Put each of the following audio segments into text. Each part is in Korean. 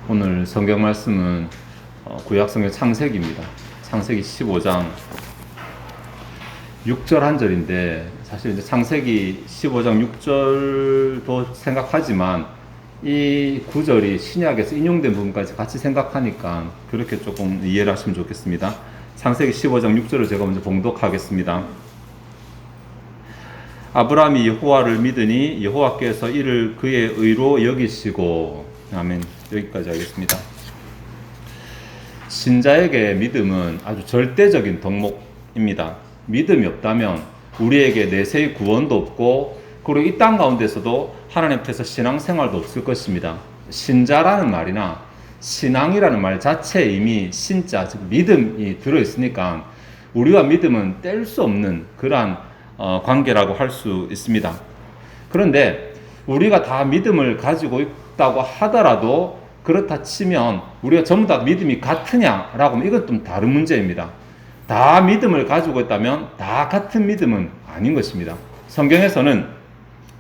오늘 성경 말씀은 구약성경 창세기입니다. 창세기 15장 6절 한 절인데, 사실 이제 창세기 15장 6절도 생각하지만 이 구절이 신약에서 인용된 부분까지 같이 생각하니까 그렇게 조금 이해를 하시면 좋겠습니다. 창세기 15장 6절을 제가 먼저 봉독하겠습니다. 아브라함이 여호와를 믿으니 여호와께서 이를 그의 의로 여기시고. 아멘. 여기까지 하겠습니다. 신자에게 믿음은 아주 절대적인 덕목입니다. 믿음이 없다면 우리에게 내세의 구원도 없고, 그리고 이 땅 가운데서도 하나님 앞에서 신앙생활도 없을 것입니다. 신자라는 말이나 신앙이라는 말 자체에 이미 신자, 즉 믿음이 들어있으니까 우리와 믿음은 뗄 수 없는 그러한 관계라고 할 수 있습니다. 그런데 우리가 다 믿음을 가지고 있다고 하더라도 그렇다 치면 우리가 전부 다 믿음이 같으냐라고 하면 이건 좀 다른 문제입니다. 다 믿음을 가지고 있다면 다 같은 믿음은 아닌 것입니다. 성경에서는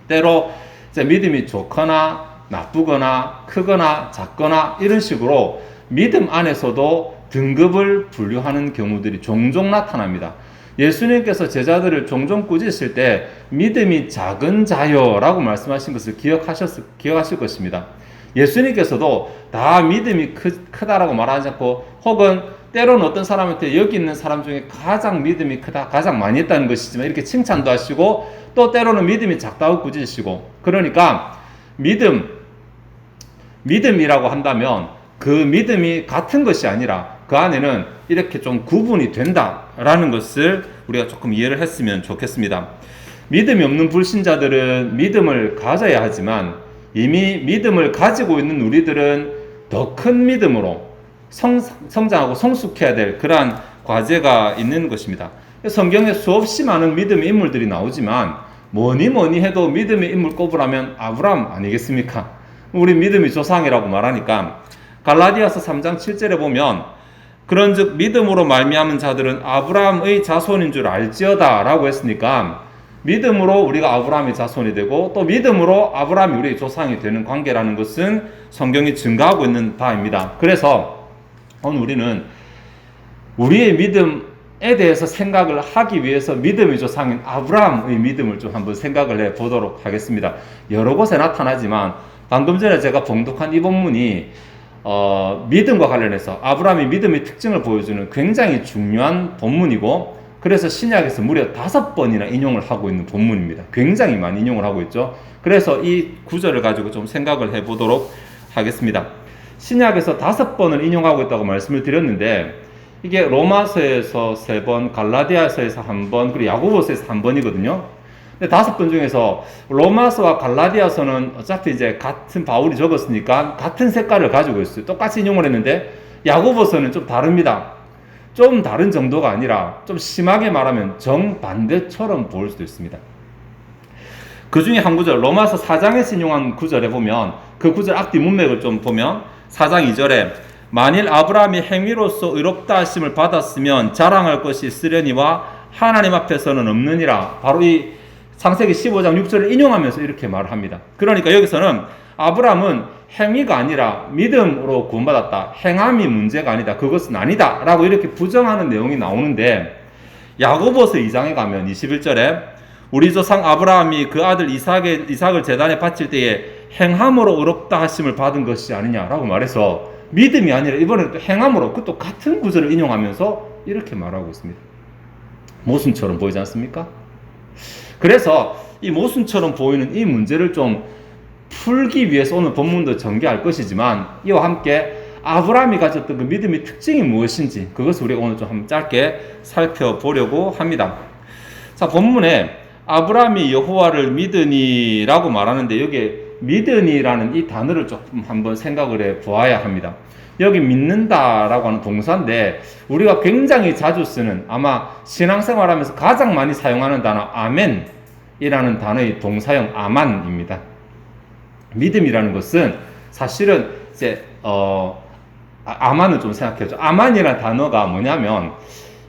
때로 이제 믿음이 좋거나 나쁘거나 크거나 작거나 이런 식으로 믿음 안에서도 등급을 분류하는 경우들이 종종 나타납니다. 예수님께서 제자들을 종종 꾸짖으실 때 믿음이 작은 자여라고 말씀하신 것을 기억하실 것입니다. 예수님께서도 다 믿음이 크다라고 말하지 않고, 혹은 때로는 어떤 사람한테 여기 있는 사람 중에 가장 믿음이 크다, 가장 많이 했다는 것이지만 이렇게 칭찬도 하시고, 또 때로는 믿음이 작다고 꾸짖으시고. 그러니까 믿음이라고 한다면 그 믿음이 같은 것이 아니라 그 안에는 이렇게 좀 구분이 된다라는 것을 우리가 조금 이해를 했으면 좋겠습니다. 믿음이 없는 불신자들은 믿음을 가져야 하지만 이미 믿음을 가지고 있는 우리들은 더 큰 믿음으로 성장하고 성숙해야 될 그러한 과제가 있는 것입니다. 성경에 수없이 많은 믿음의 인물들이 나오지만 뭐니 해도 믿음의 인물 꼽으라면 아브라함 아니겠습니까? 우리 믿음의 조상이라고 말하니까 갈라디아서 3장 7절에 보면, 그런즉 믿음으로 말미암은 자들은 아브라함의 자손인 줄 알지어다 라고 했으니까, 믿음으로 우리가 아브라함의 자손이 되고 또 믿음으로 아브라함이 우리의 조상이 되는 관계라는 것은 성경이 증가하고 있는 바입니다. 그래서 오늘 우리는 우리의 믿음에 대해서 생각을 하기 위해서 믿음의 조상인 아브라함의 믿음을 좀 한번 생각을 해 보도록 하겠습니다. 여러 곳에 나타나지만 방금 전에 제가 봉독한 이 본문이 믿음과 관련해서 아브라함의 믿음의 특징을 보여주는 굉장히 중요한 본문이고, 그래서 신약에서 무려 5번이나 인용을 하고 있는 본문입니다. 굉장히 많이 인용을 하고 있죠. 그래서 이 구절을 가지고 좀 생각을 해보도록 하겠습니다. 신약에서 5번을 인용하고 있다고 말씀을 드렸는데, 이게 로마서에서 3번, 갈라디아서에서 1번, 그리고 야고보서에서 1번이거든요. 근데 5번 중에서 로마서와 갈라디아서는 어차피 이제 같은 바울이 적었으니까 같은 색깔을 가지고 있어요. 똑같이 인용을 했는데, 야고보서는 좀 다릅니다. 좀 다른 정도가 아니라 좀 심하게 말하면 정반대처럼 보일 수도 있습니다. 그 중에 한 구절, 로마서 4장에서 인용한 구절에 보면, 그 구절 앞뒤 문맥을 좀 보면 4장 2절에 만일 아브라함이 행위로서 의롭다 하심을 받았으면 자랑할 것이 있으려니와 하나님 앞에서는 없느니라. 바로 이 창세기 15장 6절을 인용하면서 이렇게 말을 합니다. 그러니까 여기서는 아브라함은 행위가 아니라 믿음으로 구원받았다, 행함이 문제가 아니다, 그것은 아니다 라고 이렇게 부정하는 내용이 나오는데, 야고보서 2장에 가면 21절에 우리 조상 아브라함이 그 아들 이삭을 제단에 바칠 때에 행함으로 의롭다 하심을 받은 것이 아니냐라고 말해서 믿음이 아니라 이번에는 또 행함으로, 그것도 같은 구절을 인용하면서 이렇게 말하고 있습니다. 모순처럼 보이지 않습니까? 그래서 이 모순처럼 보이는 이 문제를 좀 풀기 위해서 오늘 본문도 전개할 것이지만, 이와 함께 아브라함이 가졌던 그 믿음의 특징이 무엇인지 그것을 우리가 오늘 좀 한번 짧게 살펴보려고 합니다. 자, 본문에 아브라함이 여호와를 믿으니라고 말하는데, 여기에 믿으니라는 이 단어를 조금 한번 생각을 해 보아야 합니다. 여기 믿는다라고 하는 동사인데, 우리가 굉장히 자주 쓰는, 아마 신앙생활하면서 가장 많이 사용하는 단어 아멘이라는 단어의 동사형 아만입니다. 믿음이라는 것은 사실은 이제 아만을 좀 생각해줘. 아만이라는 단어가 뭐냐면,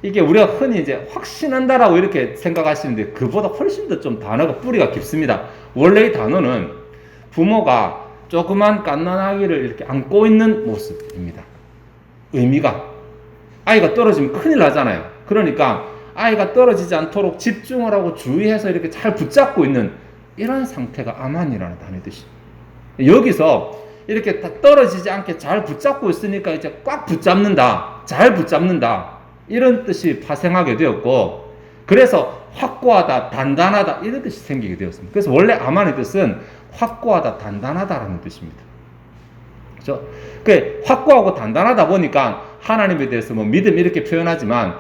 이게 우리가 흔히 이제 확신한다라고 이렇게 생각하시는데 그보다 훨씬 더 좀 단어가 뿌리가 깊습니다. 원래 이 단어는 부모가 조그만 갓난아기를 이렇게 안고 있는 모습입니다. 의미가 아이가 떨어지면 큰일 나잖아요. 그러니까 아이가 떨어지지 않도록 집중을 하고 주의해서 이렇게 잘 붙잡고 있는 이런 상태가 아만이라는 단어의 뜻이. 여기서 이렇게 딱 떨어지지 않게 잘 붙잡고 있으니까 이제 꽉 붙잡는다, 잘 붙잡는다 이런 뜻이 파생하게 되었고, 그래서 확고하다, 단단하다 이런 뜻이 생기게 되었습니다. 그래서 원래 아만의 뜻은 확고하다, 단단하다라는 뜻입니다. 그렇죠? 그 확고하고 단단하다 보니까 하나님에 대해서 뭐 믿음 이렇게 표현하지만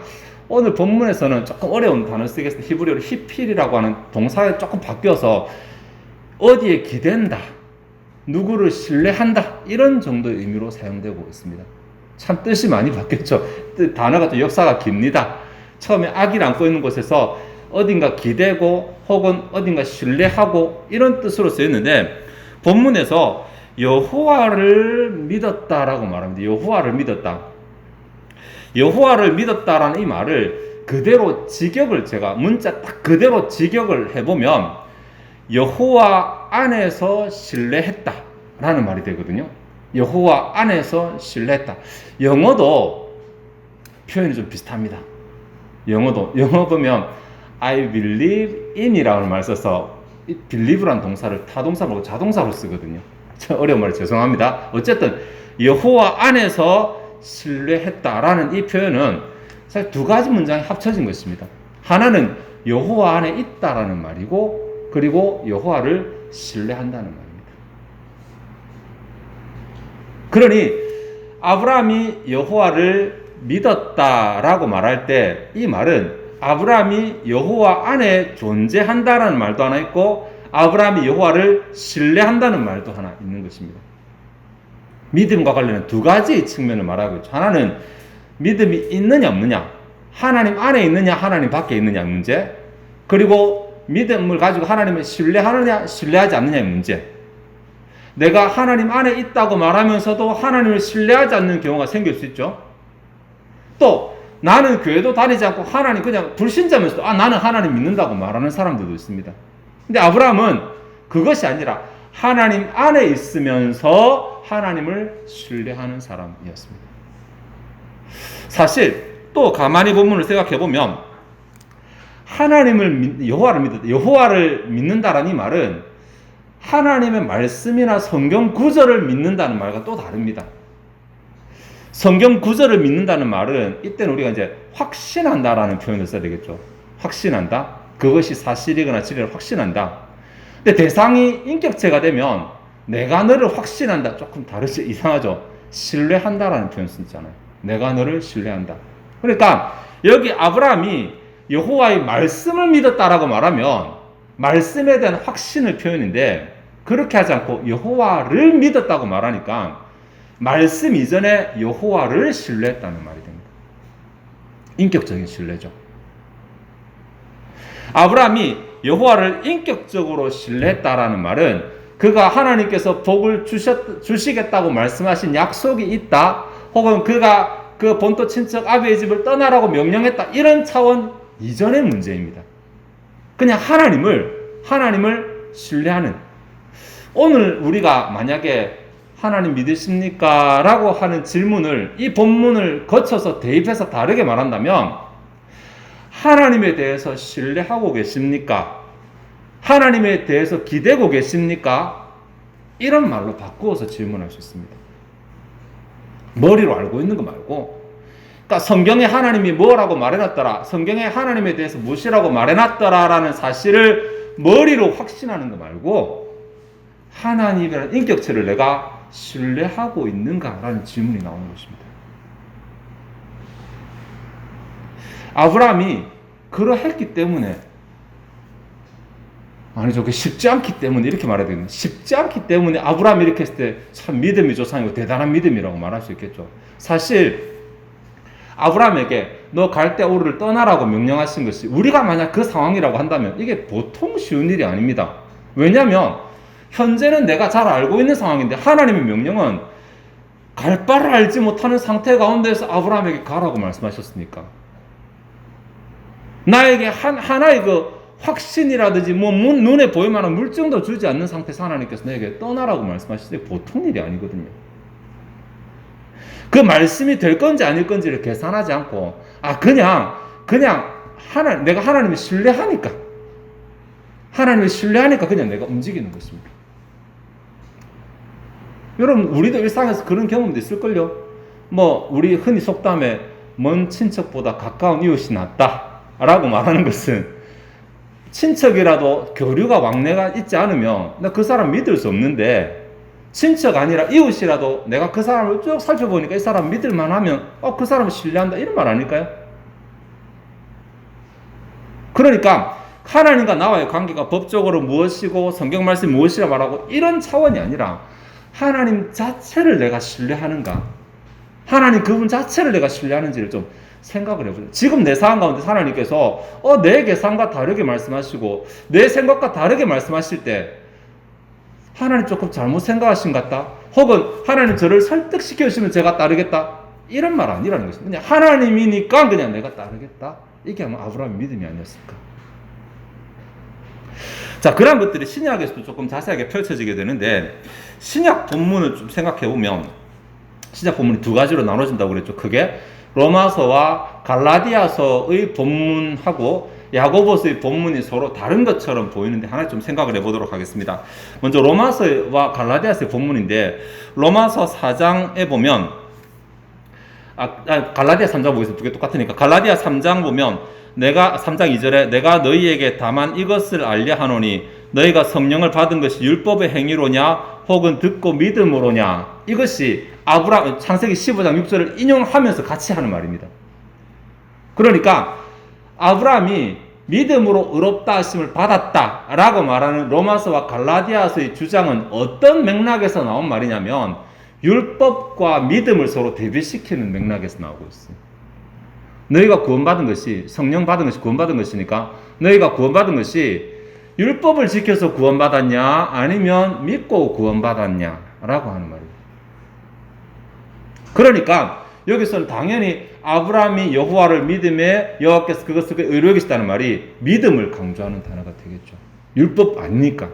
오늘 본문에서는 조금 어려운 단어를 쓰겠습니다. 히브리어로 히필이라고 하는 동사가 조금 바뀌어서 어디에 기댄다, 누구를 신뢰한다 이런 정도의 의미로 사용되고 있습니다. 참 뜻이 많이 바뀌었죠. 단어가 좀 역사가 깁니다. 처음에 아기를 안고 있는 곳에서 어딘가 기대고 혹은 어딘가 신뢰하고 이런 뜻으로 쓰였는데, 본문에서 여호와를 믿었다라고 말합니다. 여호와를 믿었다. 여호와를 믿었다라는 이 말을 그대로 직역을 제가 문자 딱 그대로 직역을 해보면 여호와 안에서 신뢰했다라는 말이 되거든요. 여호와 안에서 신뢰했다. 영어도 표현이 좀 비슷합니다. 영어 보면 I believe in이라는 말 써서 believe라는 동사를 타동사 말고 자동사로 쓰거든요. 어려운 말 죄송합니다. 어쨌든 여호와 안에서 신뢰했다라는 이 표현은 사실 두 가지 문장이 합쳐진 것입니다. 하나는 여호와 안에 있다라는 말이고, 그리고 여호와를 신뢰한다는 말입니다. 그러니 아브라함이 여호와를 믿었다라고 말할 때 이 말은 아브라함이 여호와 안에 존재한다라는 말도 하나 있고, 아브라함이 여호와를 신뢰한다는 말도 하나 있는 것입니다. 믿음과 관련된 두 가지 측면을 말하고 있죠. 하나는 믿음이 있느냐 없느냐, 하나님 안에 있느냐 하나님 밖에 있느냐 문제, 그리고 믿음을 가지고 하나님을 신뢰하느냐 신뢰하지 않느냐의 문제. 내가 하나님 안에 있다고 말하면서도 하나님을 신뢰하지 않는 경우가 생길 수 있죠. 또 나는 교회도 다니지 않고 하나님 그냥 불신자면서도 나는 하나님 믿는다고 말하는 사람들도 있습니다. 근데 아브라함은 그것이 아니라 하나님 안에 있으면서 하나님을 신뢰하는 사람이었습니다. 사실 또 가만히 본문을 생각해 보면 여호와를 믿는다라는 이 말은 하나님의 말씀이나 성경 구절을 믿는다는 말과 또 다릅니다. 성경 구절을 믿는다는 말은 이때는 우리가 이제 확신한다라는 표현을 써야 되겠죠. 확신한다. 그것이 사실이거나 진리를 확신한다. 근데 대상이 인격체가 되면 내가 너를 확신한다. 조금 다르지, 이상하죠. 신뢰한다라는 표현 쓰잖아요. 내가 너를 신뢰한다. 그러니까 여기 아브라함이 여호와의 말씀을 믿었다라고 말하면 말씀에 대한 확신을 표현인데, 그렇게 하지 않고 여호와를 믿었다고 말하니까 말씀 이전에 여호와를 신뢰했다는 말이 됩니다. 인격적인 신뢰죠. 아브라함이 여호와를 인격적으로 신뢰했다라는 말은 그가 하나님께서 복을 주시겠다고 말씀하신 약속이 있다, 혹은 그가 그 본토 친척 아비의 집을 떠나라고 명령했다, 이런 차원 이전의 문제입니다. 그냥 하나님을 신뢰하는. 오늘 우리가 만약에 하나님 믿으십니까? 라고 하는 질문을 이 본문을 거쳐서 대입해서 다르게 말한다면 하나님에 대해서 신뢰하고 계십니까? 하나님에 대해서 기대고 계십니까? 이런 말로 바꾸어서 질문할 수 있습니다. 머리로 알고 있는 거 말고, 그러니까 성경에 하나님이 뭐라고 말해놨더라, 성경에 하나님에 대해서 무엇이라고 말해놨더라라는 사실을 머리로 확신하는 거 말고 하나님이라는 인격체를 내가 신뢰하고 있는가라는 질문이 나오는 것입니다. 아브라함이 그러했기 때문에, 아니죠, 그 쉽지 않기 때문에 이렇게 말해야 되겠네. 쉽지 않기 때문에 아브라함이 이렇게 했을 때 참 믿음이 조상이고 대단한 믿음이라고 말할 수 있겠죠. 사실 아브라함에게 너 갈대우르를 떠나라고 명령하신 것이 우리가 만약 그 상황이라고 한다면 이게 보통 쉬운 일이 아닙니다. 왜냐하면 현재는 내가 잘 알고 있는 상황인데 하나님의 명령은 갈 바를 알지 못하는 상태 가운데서 아브라함에게 가라고 말씀하셨으니까 나에게 하나의 그 확신이라든지 뭐 눈에 보일 만한 물증도 주지 않는 상태에서 하나님께서 내게 떠나라고 말씀하실 때 보통 일이 아니거든요. 그 말씀이 될 건지 아닐 건지를 계산하지 않고 그냥 내가 하나님을 신뢰하니까 그냥 내가 움직이는 것입니다. 여러분, 우리도 일상에서 그런 경험도 있을걸요. 뭐 우리 흔히 속담에 먼 친척보다 가까운 이웃이 낫다라고 말하는 것은 친척이라도 교류가 왕래가 있지 않으면 나 그 사람 믿을 수 없는데, 친척 아니라 이웃이라도 내가 그 사람을 쭉 살펴보니까 이 사람 믿을만 하면 그 사람을 신뢰한다, 이런 말 아닐까요? 그러니까 하나님과 나와의 관계가 법적으로 무엇이고 성경 말씀이 무엇이라 말하고 이런 차원이 아니라 하나님 자체를 내가 신뢰하는가, 하나님 그분 자체를 내가 신뢰하는지를 좀 생각을 해보세요. 지금 내 상황 가운데 하나님께서 내 계산과 다르게 말씀하시고 내 생각과 다르게 말씀하실 때 하나님 조금 잘못 생각하신 것 같다, 혹은 하나님 저를 설득시켜 주시면 제가 따르겠다, 이런 말 아니라는 것입니다. 그냥 하나님이니까 그냥 내가 따르겠다, 이게 아마 아브라함의 믿음이 아니었을까. 자, 그런 것들이 신약에서도 조금 자세하게 펼쳐지게 되는데, 신약 본문을 좀 생각해 보면 신약 본문이 두 가지로 나눠진다고 그랬죠. 크게 로마서와 갈라디아서의 본문하고 야고보서의 본문이 서로 다른 것처럼 보이는데 하나 좀 생각을 해보도록 하겠습니다. 먼저 로마서와 갈라디아서의 본문인데, 로마서 4장에 보면 갈라디아 3장 보겠습니다. 두 개 똑같으니까 갈라디아 3장 보면 3장 2절에 내가 너희에게 다만 이것을 알려 하노니 너희가 성령을 받은 것이 율법의 행위로냐 혹은 듣고 믿음으로냐, 이것이 창세기 15장 6절을 인용하면서 같이 하는 말입니다. 그러니까 아브라함이 믿음으로 의롭다 하심을 받았다라고 말하는 로마서와 갈라디아서의 주장은 어떤 맥락에서 나온 말이냐면 율법과 믿음을 서로 대비시키는 맥락에서 나오고 있어요. 너희가 구원받은 것이, 성령 받은 것이 구원받은 것이니까 너희가 구원받은 것이 율법을 지켜서 구원받았냐 아니면 믿고 구원받았냐 라고 하는 말입니다. 그러니까 여기서는 당연히 아브라함이 여호와를 믿음에 여호와께서 그것을 의로 여기시다는 말이 믿음을 강조하는 단어가 되겠죠. 율법 아니니까.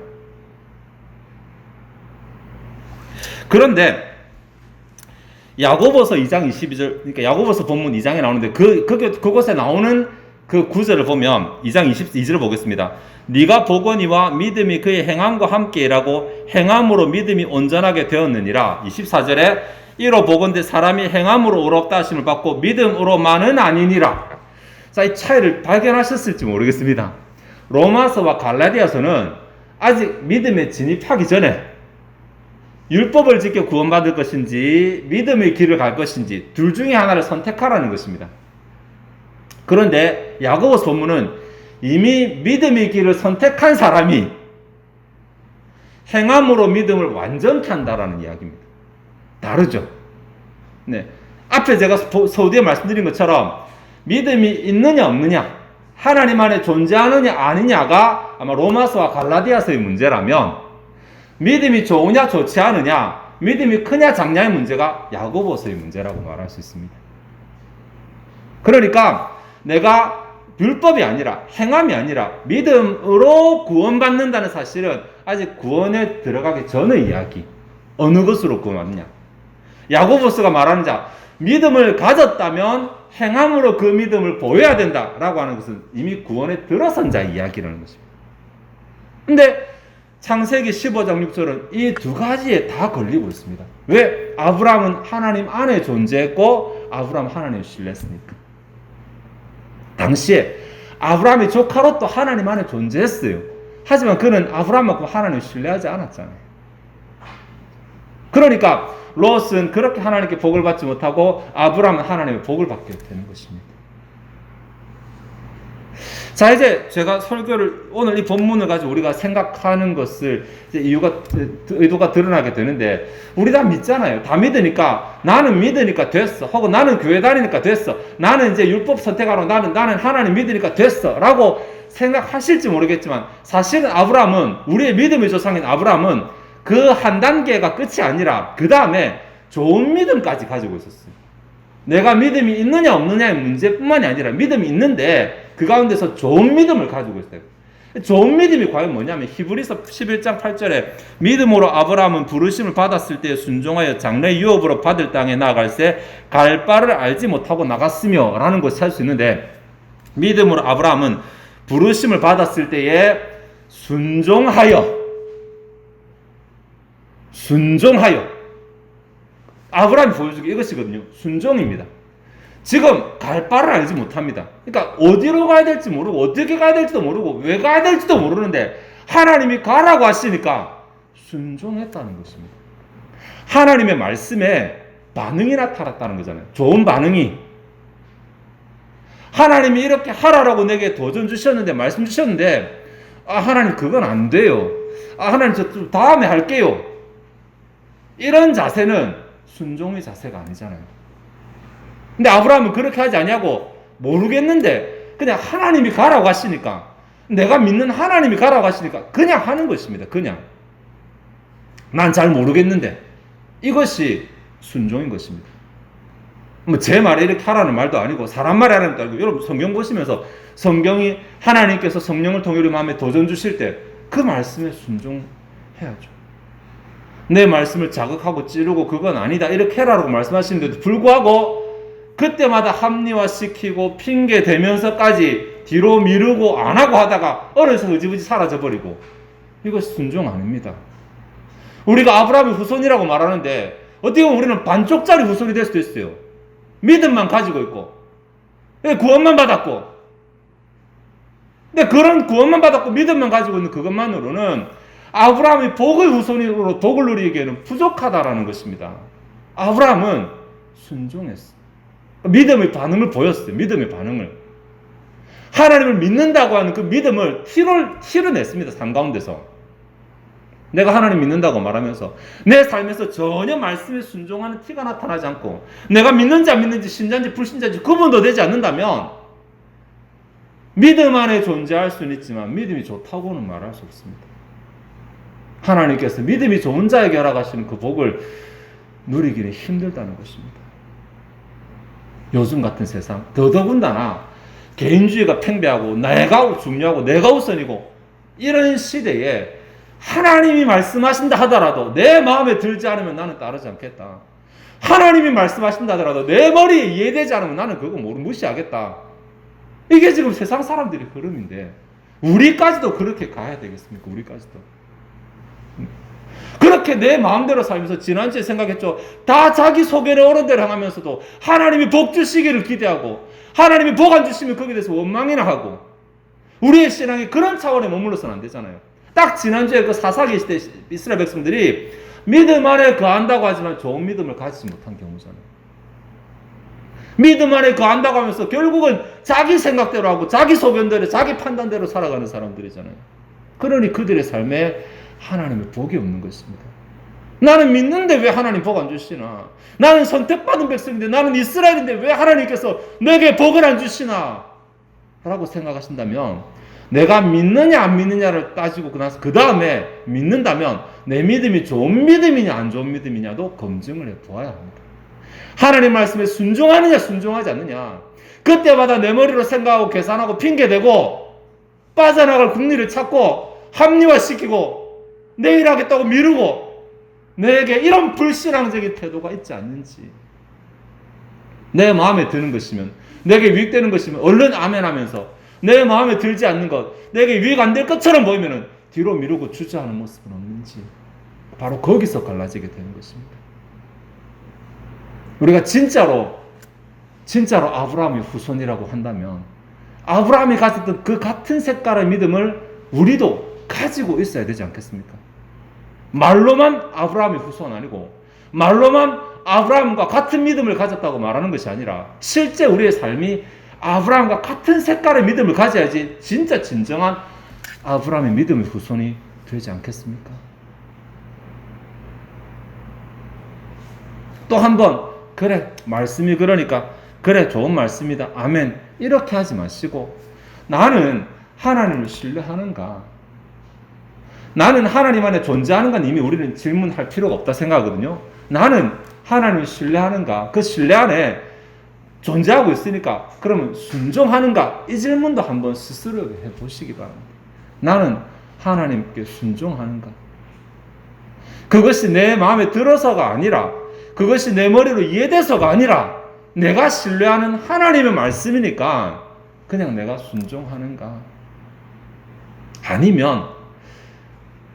그런데 야고보서 2장 22절, 그러니까 야고보서 본문 2장에 나오는데 그곳에 나오는 그 구절을 보면 2장 22절을 보겠습니다. 네가 보거니와 믿음이 그의 행함과 함께 일하고 행함으로 믿음이 온전하게 되었느니라. 24절에 이로 보건대 사람이 행함으로 의롭다 하심을 받고 믿음으로만은 아니니라. 자, 이 차이를 발견하셨을지 모르겠습니다. 로마서와 갈라디아서는 아직 믿음에 진입하기 전에 율법을 지켜 구원받을 것인지 믿음의 길을 갈 것인지 둘 중에 하나를 선택하라는 것입니다. 그런데 야고보서 본문은 이미 믿음의 길을 선택한 사람이 행함으로 믿음을 완전케 한다라는 이야기입니다. 다르죠. 네. 앞에 제가 서두에 말씀드린 것처럼 믿음이 있느냐 없느냐, 하나님 안에 존재하느냐 아니냐가 아마 로마서와 갈라디아서의 문제라면, 믿음이 좋으냐 좋지 않으냐, 믿음이 크냐 작냐의 문제가 야고보서의 문제라고 말할 수 있습니다. 그러니까 내가 율법이 아니라 행함이 아니라 믿음으로 구원받는다는 사실은 아직 구원에 들어가기 전의 이야기. 어느 것으로 구원받느냐. 야고보서가 말하는 자, 믿음을 가졌다면 행함으로 그 믿음을 보여야 된다라고 하는 것은 이미 구원에 들어선 자의 이야기라는 것입니다. 근데 창세기 15장 6절은 이 두 가지에 다 걸리고 있습니다. 왜? 아브라함은 하나님 안에 존재했고 아브라함은 하나님을 신뢰했으니까. 당시에 아브라함의 조카 롯도 하나님 안에 존재했어요. 하지만 그는 아브라함만큼 하나님을 신뢰하지 않았잖아요. 그러니까 롯은 그렇게 하나님께 복을 받지 못하고 아브라함은 하나님의 복을 받게 되는 것입니다. 자, 이제 제가 설교를 오늘 이 본문을 가지고 우리가 생각하는 것을 이제 의도가 드러나게 되는데, 우리 다 믿잖아요. 다 믿으니까, 나는 믿으니까 됐어. 혹은 나는 교회 다니니까 됐어. 나는 이제 율법 선택하러 나는 하나님 믿으니까 됐어. 라고 생각하실지 모르겠지만, 사실은 아브라함은, 우리의 믿음의 조상인 아브라함은 그 한 단계가 끝이 아니라 그 다음에 좋은 믿음까지 가지고 있었어요. 내가 믿음이 있느냐 없느냐의 문제뿐만이 아니라 믿음이 있는데 그 가운데서 좋은 믿음을 가지고 있어요. 좋은 믿음이 과연 뭐냐면 히브리서 11장 8절에 믿음으로 아브라함은 부르심을 받았을 때 순종하여 장래 유업으로 받을 땅에 나아갈새 갈 바를 알지 못하고 나갔으며 라는 것을 찾을 수 있는데, 믿음으로 아브라함은 부르심을 받았을 때에 순종하여 아브라함이 보여주기 이것이거든요. 순종입니다. 지금 갈 바를 알지 못합니다. 그러니까 어디로 가야 될지 모르고 어떻게 가야 될지도 모르고 왜 가야 될지도 모르는데 하나님이 가라고 하시니까 순종했다는 것입니다. 하나님의 말씀에 반응이 나타났다는 거잖아요. 좋은 반응이. 하나님이 이렇게 하라라고 내게 도전 주셨는데, 말씀 주셨는데, 하나님 그건 안 돼요. 하나님 저 좀 다음에 할게요. 이런 자세는 순종의 자세가 아니잖아요. 근데 아브라함은 그렇게 하지 않냐고 모르겠는데 그냥 하나님이 가라고 하시니까, 내가 믿는 하나님이 가라고 하시니까 그냥 하는 것입니다. 그냥. 난 잘 모르겠는데. 이것이 순종인 것입니다. 뭐 제 말에 이렇게 하라는 말도 아니고 사람 말이 하라는 말도 아니고, 여러분 성경 보시면서 성경이 하나님께서 성령을 통해 우리 마음에 도전 주실 때 그 말씀에 순종해야죠. 내 말씀을 자극하고 찌르고 그건 아니다 이렇게 해라라고 말씀하시는데도 불구하고 그때마다 합리화시키고 핑계 대면서까지 뒤로 미루고 안 하고 하다가 어느새 흐지부지 사라져버리고, 이것이 순종 아닙니다. 우리가 아브라함의 후손이라고 말하는데 어떻게 보면 우리는 반쪽짜리 후손이 될 수도 있어요. 믿음만 가지고 있고 구원만 받았고, 근데 그런 구원만 받았고 믿음만 가지고 있는 그것만으로는 아브라함이 복의 후손으로 복을 누리기에는 부족하다라는 것입니다. 아브라함은 순종했어요. 믿음의 반응을 보였어요. 믿음의 반응을. 하나님을 믿는다고 하는 그 믿음을 티를 냈습니다. 삶 가운데서. 내가 하나님 믿는다고 말하면서 내 삶에서 전혀 말씀에 순종하는 티가 나타나지 않고, 내가 믿는지 안 믿는지 신자인지 불신자인지 구분도 되지 않는다면 믿음 안에 존재할 수는 있지만 믿음이 좋다고는 말할 수 없습니다. 하나님께서 믿음이 좋은 자에게 허락하시는 그 복을 누리기는 힘들다는 것입니다. 요즘 같은 세상, 더더군다나 개인주의가 팽배하고 내가 중요하고 내가 우선이고 이런 시대에 하나님이 말씀하신다 하더라도 내 마음에 들지 않으면 나는 따르지 않겠다. 하나님이 말씀하신다 하더라도 내 머리에 이해되지 않으면 나는 그거 무시하겠다. 이게 지금 세상 사람들의 흐름인데 우리까지도 그렇게 가야 되겠습니까? 우리까지도. 그렇게 내 마음대로 살면서 지난주에 생각했죠. 다 자기 소견에 옳은 대로 행하면서도 하나님이 복 주시기를 기대하고 하나님이 복 안 주시면 거기에 대해서 원망이나 하고, 우리의 신앙이 그런 차원에 머물러서는 안 되잖아요. 딱 지난주에 그 사사기 시대 이스라엘 백성들이 믿음 안에 거한다고 하지만 좋은 믿음을 가지지 못한 경우잖아요. 믿음 안에 거한다고 하면서 결국은 자기 생각대로 하고 자기 소견대로 자기 판단대로 살아가는 사람들이잖아요. 그러니 그들의 삶에 하나님의 복이 없는 것입니다. 나는 믿는데 왜 하나님 복 안 주시나? 나는 선택받은 백성인데, 나는 이스라엘인데 왜 하나님께서 내게 복을 안 주시나? 라고 생각하신다면, 내가 믿느냐 안 믿느냐를 따지고 그 다음에 믿는다면 내 믿음이 좋은 믿음이냐 안 좋은 믿음이냐도 검증을 해보아야 합니다. 하나님 말씀에 순종하느냐 순종하지 않느냐, 그때마다 내 머리로 생각하고 계산하고 핑계대고 빠져나갈 국리를 찾고 합리화시키고 내일 하겠다고 미루고 내게 이런 불신앙적인 태도가 있지 않는지, 내 마음에 드는 것이면, 내게 유익되는 것이면 얼른 아멘 하면서 내 마음에 들지 않는 것, 내게 유익 안 될 것처럼 보이면 뒤로 미루고 주저하는 모습은 없는지, 바로 거기서 갈라지게 되는 것입니다. 우리가 진짜로 아브라함의 후손이라고 한다면 아브라함이 가졌던 그 같은 색깔의 믿음을 우리도 가지고 있어야 되지 않겠습니까? 말로만 아브라함의 후손 아니고 말로만 아브라함과 같은 믿음을 가졌다고 말하는 것이 아니라 실제 우리의 삶이 아브라함과 같은 색깔의 믿음을 가져야지 진짜 진정한 아브라함의 믿음의 후손이 되지 않겠습니까? 또 한 번, 그래 말씀이 그러니까 그래 좋은 말씀이다 아멘 이렇게 하지 마시고, 나는 하나님을 신뢰하는가, 나는 하나님 안에 존재하는가, 이미 우리는 질문할 필요가 없다 생각하거든요. 나는 하나님을 신뢰하는가, 그 신뢰 안에 존재하고 있으니까 그러면 순종하는가, 이 질문도 한번 스스로 해보시기 바랍니다. 나는 하나님께 순종하는가? 그것이 내 마음에 들어서가 아니라, 그것이 내 머리로 이해돼서가 아니라 내가 신뢰하는 하나님의 말씀이니까 그냥 내가 순종하는가? 아니면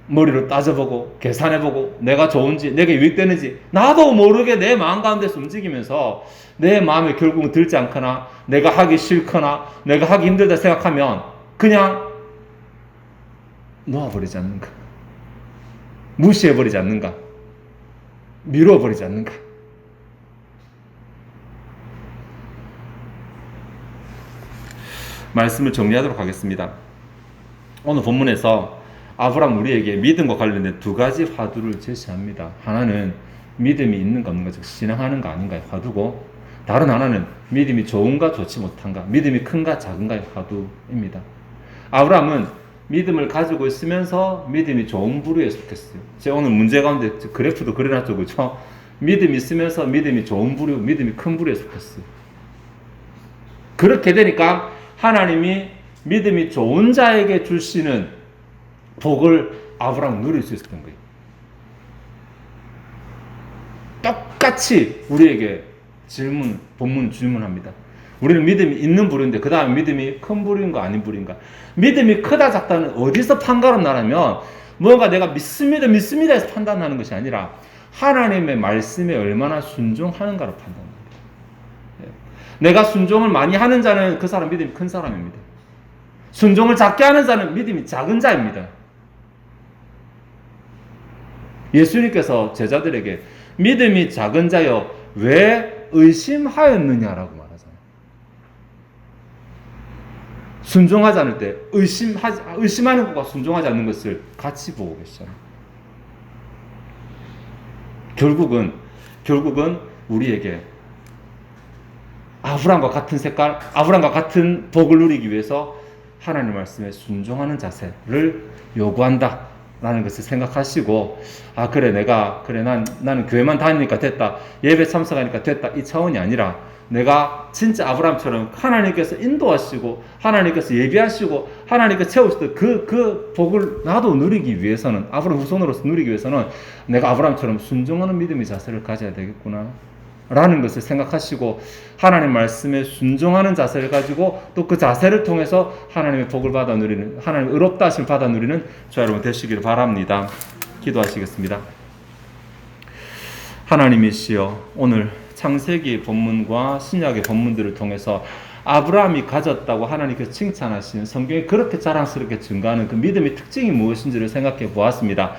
머리로 따져보고 계산해보고 내가 좋은지 내게 유익되는지 나도 모르게 내 마음 가운데서 움직이면서 내 마음에 결국은 들지 않거나 내가 하기 싫거나 내가 하기 힘들다 생각하면 그냥 놓아버리지 않는가? 무시해버리지 않는가? 미뤄버리지 않는가? 말씀을 정리하도록 하겠습니다. 오늘 본문에서 아브라함 우리에게 믿음과 관련된 두 가지 화두를 제시합니다. 하나는 믿음이 있는가 없는가, 즉 신앙하는가 아닌가의 화두고, 다른 하나는 믿음이 좋은가 좋지 못한가, 믿음이 큰가 작은가의 화두입니다. 아브라함은 믿음을 가지고 있으면서 믿음이 좋은 부류에 속했어요. 제가 오늘 문제 가운데 그래프도 그려놨죠, 그렇죠? 믿음이 있으면서 믿음이 좋은 부류, 믿음이 큰 부류에 속했어요. 그렇게 되니까 하나님이 믿음이 좋은 자에게 주시는 복을 아브라함은 누릴 수 있었던 거예요. 똑같이 우리에게 본문 질문합니다. 우리는 믿음이 있는 부류인데 그 다음에 믿음이 큰 부류인가 아닌 부류인가? 믿음이 크다 작다는 어디서 판가름 나라면 뭔가 내가 믿습니다 해서 판단하는 것이 아니라 하나님의 말씀에 얼마나 순종하는가로 판단합니다. 내가 순종을 많이 하는 자는 그 사람 믿음이 큰 사람입니다. 순종을 작게 하는 자는 믿음이 작은 자입니다. 예수님께서 제자들에게 믿음이 작은 자여 왜 의심하였느냐라고 말하잖아요. 순종하지 않을 때 의심하는 것과 순종하지 않는 것을 같이 보고 계시잖아요. 결국은 우리에게 아브라함과 같은 색깔, 아브라함과 같은 복을 누리기 위해서 하나님 말씀에 순종하는 자세를 요구한다라는 것을 생각하시고, 나는 교회만 다니니까 됐다, 예배 참석하니까 됐다, 이 차원이 아니라 내가 진짜 아브라함처럼 하나님께서 인도하시고 하나님께서 예비하시고 하나님께서 채우시던 그 복을 나도 누리기 위해서는, 아브라함 후손으로서 누리기 위해서는 내가 아브라함처럼 순종하는 믿음의 자세를 가져야 되겠구나 라는 것을 생각하시고 하나님 말씀에 순종하는 자세를 가지고 또 그 자세를 통해서 하나님의 복을 받아 누리는, 하나님의 의롭다 하심을 받아 누리는 저 여러분 되시기를 바랍니다. 기도하시겠습니다. 하나님이시여, 오늘 창세기 본문과 신약의 본문들을 통해서 아브라함이 가졌다고 하나님께서 칭찬하신, 성경에 그렇게 자랑스럽게 증가하는 그 믿음의 특징이 무엇인지를 생각해 보았습니다.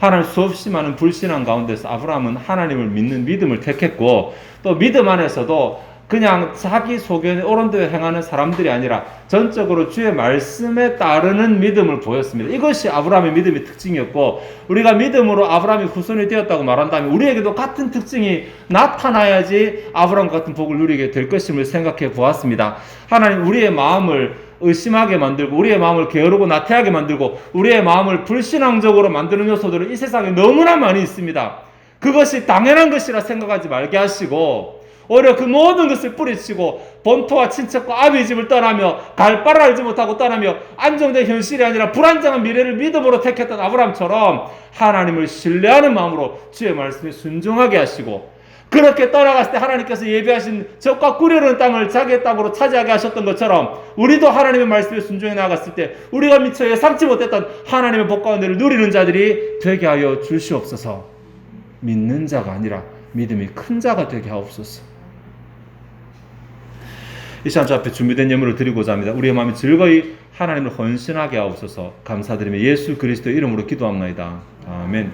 하나님 수없이 많은 불신앙 가운데서 아브라함은 하나님을 믿는 믿음을 택했고, 또 믿음 안에서도 그냥 자기 소견에 옳은대로 행하는 사람들이 아니라 전적으로 주의 말씀에 따르는 믿음을 보였습니다. 이것이 아브라함의 믿음의 특징이었고, 우리가 믿음으로 아브라함이 후손이 되었다고 말한다면 우리에게도 같은 특징이 나타나야지 아브라함과 같은 복을 누리게 될 것임을 생각해 보았습니다. 하나님, 우리의 마음을 의심하게 만들고 우리의 마음을 게으르고 나태하게 만들고 우리의 마음을 불신앙적으로 만드는 요소들은 이 세상에 너무나 많이 있습니다. 그것이 당연한 것이라 생각하지 말게 하시고 오히려 그 모든 것을 뿌리치고 본토와 친척과 아비의 집을 떠나며 갈 바를 알지 못하고 떠나며 안정된 현실이 아니라 불안정한 미래를 믿음으로 택했던 아브라함처럼 하나님을 신뢰하는 마음으로 주의 말씀에 순종하게 하시고, 그렇게 떠나갔을 때 하나님께서 예비하신 적과 꿀이르는 땅을 자기의 땅으로 차지하게 하셨던 것처럼 우리도 하나님의 말씀에 순종해 나갔을 때 우리가 미처 예상치 못했던 하나님의 복 가운데를 누리는 자들이 되게 하여 주시옵소서. 믿는 자가 아니라 믿음이 큰 자가 되게 하옵소서. 이 시간 저 앞에 준비된 예물을 드리고자 합니다. 우리의 마음이 즐거이 하나님을 헌신하게 하옵소서. 감사드리며 예수 그리스도의 이름으로 기도합나이다. 아멘.